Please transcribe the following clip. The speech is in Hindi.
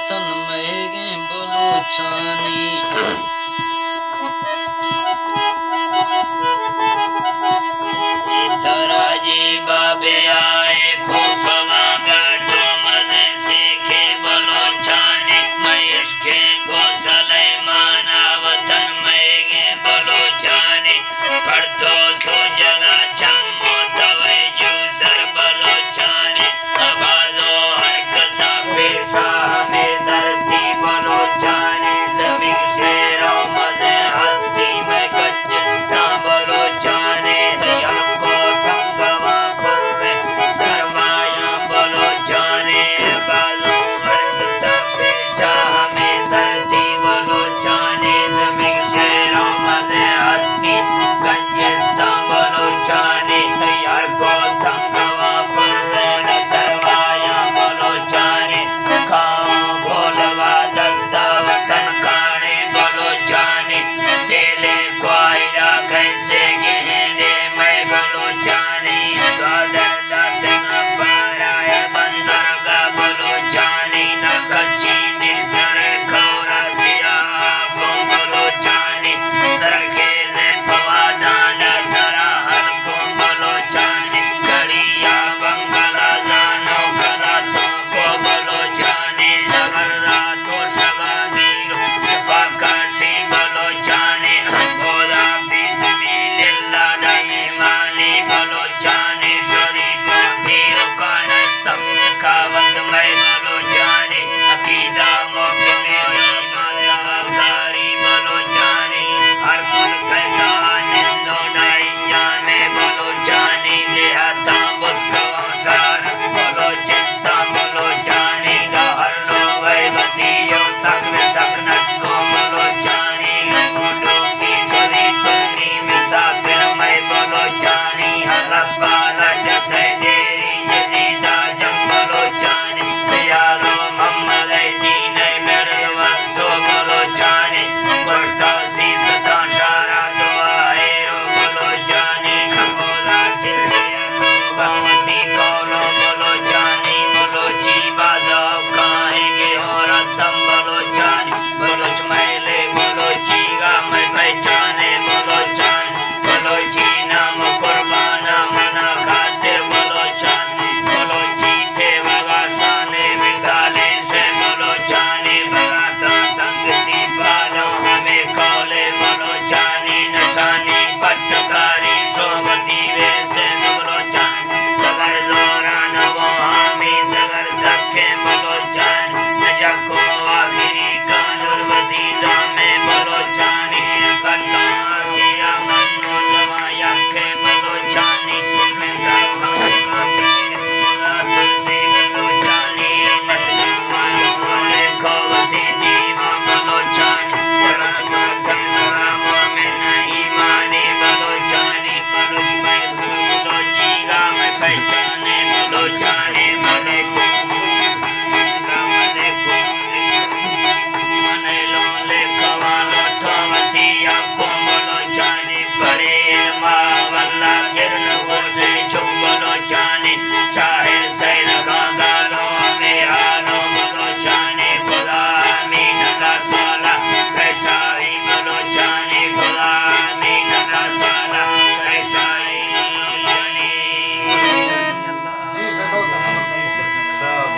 वतन महगे बलोचानी। धराजी बाबे आए खूफवा गाठो मजे सीखे बलोचानी। महेश के कौशले माना वतन महगे बलोचानी। पढ़तो सो जला चमो तवे जूसर बलोचानी। आबादो हर कसा पेशा हमें धरती बलोचानी। जमीन शेरों मजे हस्ती में गज्जिस्ता बलोचानी। यलको तंगवा खुर्रे सरमाया बलोचानी। आबादो हर कसा पेशा हमें धरती बलोचानी। जमीन शेरों मजे हस्ती गज्जिस्ता बलोचानी। यलको तंगवा खुर्रे सरमाया बलोचानी। खाओ बोलवा दस्ता वतन खाने बलोचानी। तेले क्वाइला कैसे गहने मैं बलोचानी। दादर दातना पाराया बंदरगा बलोचानी। न कच्ची निसर खौरा सिया फो बलोचानी। सरखे से पवादाना सरा हल्को बलोचानी। गड़िया बंगला जानो गला तो को बलोचानी। सगर्रा तो सगा वीरो फाकाशी बलोचानी। बोला फिसबी दिल्ला नहीं मानी बलोचानी। शरीफों तीर कानस्तम कावत में बलोचानी। अकीदा मौके में सीमा सहकारी बलोचानी। हर कुल कहता निंदो नैया में बलोचानी। देहाता बुत कवासार बलोचिस्तान बलोचानी। हर लोग बतियों तक में सकनस को बलोचानी। गुडो की छोरी तुनी मुसाफिर में बलोचानी। हलब्बा लजते देरी जजीदा जम बलोचानी। सियालो मोहम्मद दीन मेरवा सो बलोचानी। मुर्तासी सदा शारा दुआ हेरो बलोचानी। खमोला चिल्लिया भगवती कौलो बलोचानी। बलोची बाजा कहेंगे और असम बलोचानी। बलोच मैले बलोची गा मैं पहचाने बलोचानी। बलोची नाम कुर्बाना मना खातिर बलोचानी। बलोची थे बगासाने मिसाले से बलोचानी। बगासा संगति पालो हमें कौले बलोचानी। नशानी पट्टकारी सोबती वैसे बलोचानी। सगर जोरा नवो हामी सगर सखे बलोचानी। न जको आखिरी